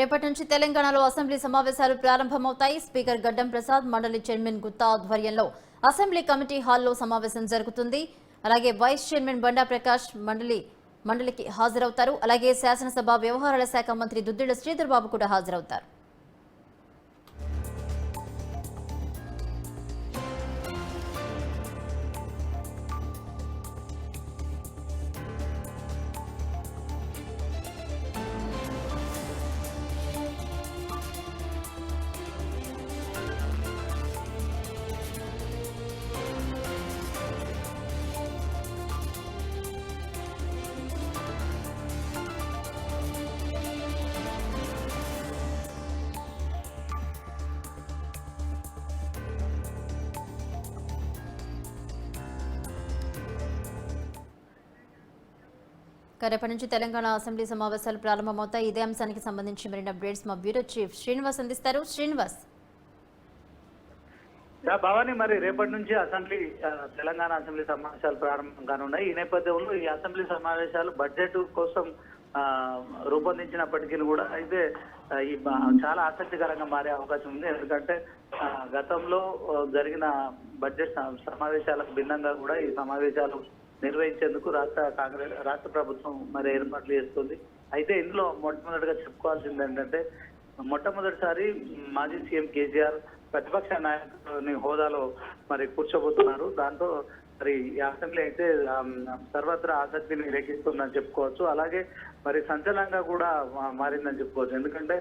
రేపటి నుంచి తెలంగాణలో అసెంబ్లీ సమావేశాలు ప్రారంభమవుతాయి. స్పీకర్ గడ్డం ప్రసాద్, మండలి చైర్మన్ గుత్తా ఆధ్వర్యంలో అసెంబ్లీ కమిటీ హాల్లో సమావేశం జరుగుతుంది. అలాగే వైస్ చైర్మన్ బండా ప్రకాష్ మండలికి హాజరవుతారు. అలాగే శాసనసభ వ్యవహారాల శాఖ మంత్రి దుద్దిళ్ల శ్రీధర్ బాబు కూడా హాజరవుతారు. రేపటి నుంచి తెలంగాణ అసెంబ్లీ సమావేశాలు ప్రారంభమవుతాయి. ఇదే అంశానికి సంబంధించి మరిన్ని అప్డేట్స్ మా బ్యూరో చీఫ్ శ్రీనివాస్ అందిస్తారు. శ్రీనివాస్, భవాని, మరి రేపటి నుంచి తెలంగాణ అసెంబ్లీ సమావేశాలు ప్రారంభం కానున్నాయి. ఈ నేపథ్యంలో ఈ అసెంబ్లీ సమావేశాలు బడ్జెట్ కోసం రూపొందించినప్పటికీ కూడా అయితే ఈ చాలా ఆసక్తికరంగా మారే అవకాశం ఉంది. ఎందుకంటే గతంలో జరిగిన బడ్జెట్ సమావేశాలకు భిన్నంగా కూడా ఈ సమావేశాలు నిర్వహించేందుకు రాష్ట్ర ప్రభుత్వం మరి ఏర్పాట్లు చేస్తుంది. అయితే ఇందులో మొట్టమొదటిగా చెప్పుకోవాల్సింది ఏంటంటే, మొట్టమొదటిసారి మాజీ సీఎం కేసీఆర్ ప్రతిపక్ష నాయకుని హోదాలో మరి కూర్చోబోతున్నారు. దాంతో మరి ఈ అసెంబ్లీ అయితే సర్వత్రా ఆసక్తిని రేకిస్తుందని చెప్పుకోవచ్చు. అలాగే మరి సంచలనంగా కూడా మారిందని చెప్పుకోవచ్చు. ఎందుకంటే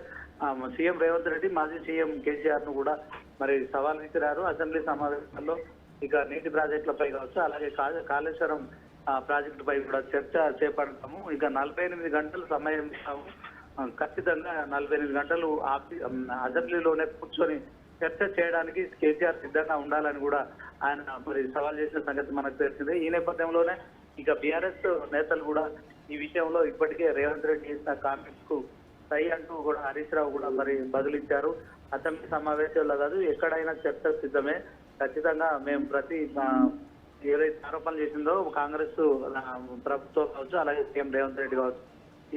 సీఎం రేవంత్ రెడ్డి మాజీ సీఎం కేసీఆర్ ను కూడా మరి సవాల్ విసిరారు. అసెంబ్లీ సమావేశాల్లో ఇక నీటి ప్రాజెక్టులపై కావచ్చు, అలాగే కాళేశ్వరం ప్రాజెక్టుపై కూడా చర్చ చేపడతాము. ఇక 48 గంటలు సమయం ఇస్తాము. ఖచ్చితంగా 48 గంటలు అసెంబ్లీలోనే కూర్చొని చర్చ చేయడానికి కేసీఆర్ సిద్ధంగా ఉండాలని కూడా ఆయన మరి సవాల్ చేసిన సంగతి మనకు తెలిసిందే. ఈ నేపథ్యంలోనే ఇక బీఆర్ఎస్ నేతలు కూడా ఈ విషయంలో ఇప్పటికే రేవంత్ రెడ్డి చేసిన కామెంట్స్ కు సై అంటూ కూడా హరీష్ రావు కూడా మరి బదులిచ్చారు. అసెంబ్లీ సమావేశాల్లో కాదు, ఎక్కడైనా చర్చ సిద్ధమే, ఖచ్చితంగా మేము ప్రతి ఏదైతే ఆరోపణలు చేసిందో కాంగ్రెస్ ప్రభుత్వం కావచ్చు, అలాగే సీఎం రేవంత్ రెడ్డి కావచ్చు,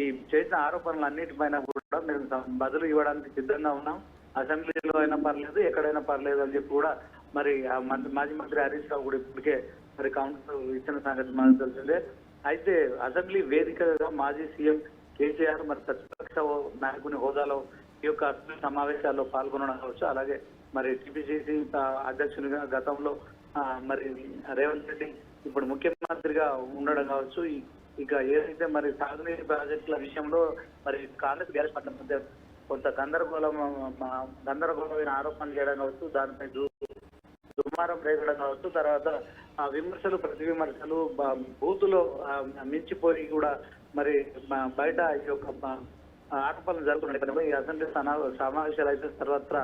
ఈ చేసిన ఆరోపణలు అన్నిటిపైన కూడా మేము బదులు ఇవ్వడానికి సిద్ధంగా ఉన్నాం. అసెంబ్లీలో అయినా పర్లేదు, ఎక్కడైనా పర్లేదు అని చెప్పి కూడా మరి మాజీ మంత్రి హరీష్ రావు కూడా ఇప్పటికే మరి కౌంటర్ ఇచ్చిన సంగతి మనకు తెలిసిందే. అయితే అసెంబ్లీ వేదికగా మాజీ సీఎం కేసీఆర్ మరి ప్రతిపక్ష నాయకుని హోదాలో ఈ యొక్క అసెంబ్లీ సమావేశాల్లో పాల్గొనడం కావచ్చు, అలాగే మరి టీపీసీసీ అధ్యక్షునిగా గతంలో మరి రేవంత్ రెడ్డి ఇప్పుడు ముఖ్యమంత్రిగా ఉండడం కావచ్చు. ఇక ఏదైతే మరి సాగునీటి ప్రాజెక్టుల విషయంలో మరి కాంగ్రెస్ బీఆర్ఎస్ పార్టీ మధ్య కొంత గందరగోళమైన ఆరోపణలు చేయడం కావచ్చు, దానిపై దుమారం రేగడం కావచ్చు, తర్వాత విమర్శలు ప్రతి విమర్శలు బూతులో మించిపోయి కూడా మరి బయట ఈ యొక్క ఆరోపణలు జరుగుతున్నాయి. ఈ అసెంబ్లీ సమావేశాలు అయితే సర్వత్రా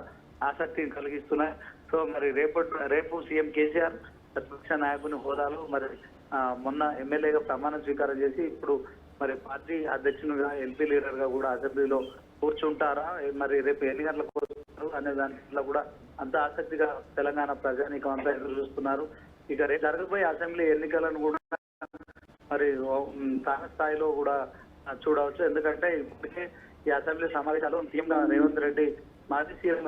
ఆసక్తిని కలిగిస్తున్నాయి. సో మరి రేపు సీఎం కేసీఆర్ ప్రతిపక్ష నాయకుని హోదాలో మరి మొన్న ఎమ్మెల్యేగా ప్రమాణ స్వీకారం చేసి ఇప్పుడు మరి పార్టీ అధ్యక్షునిగా ఎంపీ లీడర్ గా కూడా అసెంబ్లీలో కూర్చుంటారా, మరి రేపు ఎన్ని గంటలకు కూర్చుంటారు అనే దాంట్లో కూడా అంత ఆసక్తిగా తెలంగాణ ప్రజానీకం అంతా ఎదురు చూస్తున్నారు. ఇక రేపు జరగబోయే అసెంబ్లీ ఎన్నికలను కూడా మరి స్థాయిలో కూడా చూడవచ్చు. ఎందుకంటే ఇప్పటికే ఈ అసెంబ్లీ సమావేశాలు సీఎం రేవంత్ రెడ్డి మాజీ సీఎం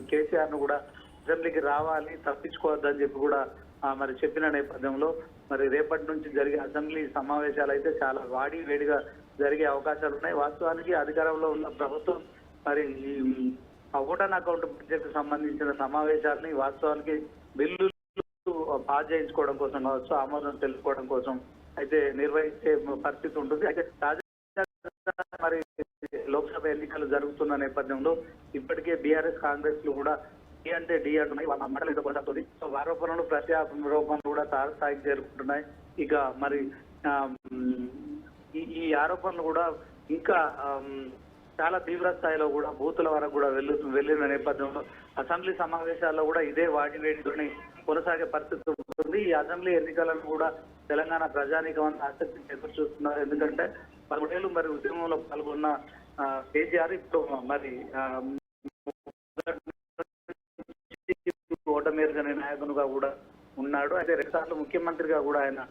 కేసీఆర్ ను కూడా అసెంబ్లీకి రావాలి, తప్పించుకోవద్దని చెప్పి కూడా మరి చెప్పిన నేపథ్యంలో మరి రేపటి నుంచి జరిగే అసెంబ్లీ సమావేశాలు అయితే చాలా వేడిగా జరిగే అవకాశాలు ఉన్నాయి. వాస్తవానికి అధికారంలో ఉన్న ప్రభుత్వం మరి ఈ ఓటాన్ అకౌంట్ బడ్జెట్ సంబంధించిన సమావేశాలని వాస్తవానికి బిల్లులు పాస్ చేయించుకోవడం కోసం కావచ్చు, ఆమోదం తెలుసుకోవడం కోసం అయితే నిర్వహించే పరిస్థితి ఉంటుంది. అయితే మరి లోక్సభ ఎన్నికలు జరుగుతున్న నేపథ్యంలో ఇప్పటికే బీఆర్ఎస్ కాంగ్రెస్ లు కూడా డి అంటే డి అంటున్నాయి. వాళ్ళ మండలి కొనసాగుతుంది. సో ఆరోపణలు ప్రత్యారోపణలు కూడా తారస్థాయికి చేరుకుంటున్నాయి. ఇక మరి ఈ ఆరోపణలు కూడా ఇంకా చాలా తీవ్ర స్థాయిలో కూడా బూతుల వరకు కూడా వెళ్ళిన నేపథ్యంలో అసెంబ్లీ సమావేశాల్లో కూడా ఇదే వేడితోని కొనసాగే పరిస్థితి ఉంటుంది. ఈ అసెంబ్లీ ఎన్నికలను కూడా తెలంగాణ ప్రజానీకం ఆసక్తి ఎదురు చూస్తున్నారు. ఎందుకంటే 10 ఏళ్ళు మరి ఉద్యమంలో పాల్గొన్న కేసీఆర్ ఇప్పుడు మరి ఓటమేరుగనే నాయకునిగా కూడా ఉన్నాడు. అయితే 2 సార్లు ముఖ్యమంత్రిగా కూడా ఆయన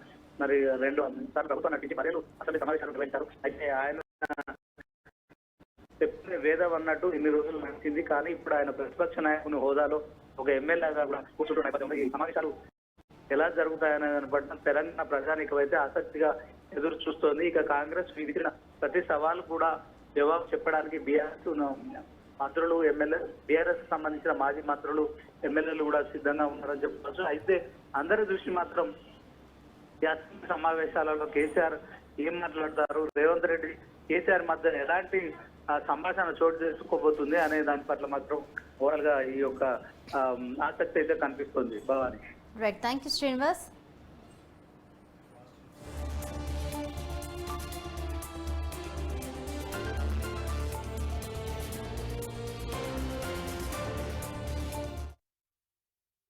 మరి 2 సార్లు ప్రభుత్వం నటించి 10 ఏళ్ళు అసెంబ్లీ సమావేశాలు నిర్వహించారు. అయితే ఆయన చెప్పిన వేదం అన్నట్టు ఇన్ని రోజులు నడిచింది. కానీ ఇప్పుడు ఆయన ప్రతిపక్ష నాయకుని హోదాలో ఒక ఎమ్మెల్యేగా కూడా కూర్చుంటున్న నేపథ్యంలో ఈ సమావేశాలు ఎలా జరుగుతాయనే దాన్ని బట్టి తెలంగాణ ప్రజానికం అయితే ఆసక్తిగా ఎదురు చూస్తోంది. ఇక కాంగ్రెస్ విధించిన ప్రతి సవాలు కూడా జవాబు చెప్పడానికి బీఆర్ఎస్ మంత్రులు ఎమ్మెల్యే బీఆర్ఎస్ సంబంధించిన మాజీ మంత్రులు ఎమ్మెల్యేలు కూడా సిద్ధంగా ఉన్నారని చెప్పవచ్చు. అయితే అందరి దృష్టి మాత్రం ఈ అసెంబ్లీ సమావేశాలలో కేసీఆర్ ఏం మాట్లాడతారు, రేవంత్ రెడ్డి కేసీఆర్ మధ్య ఎలాంటి సంభాషణ చోటు చేసుకోబోతుంది అనే దాని పట్ల మాత్రం ఓవరాల్ గా ఈ యొక్క ఆసక్తి అయితే కనిపిస్తుంది. Bhavani. Right, thank you Srinivas.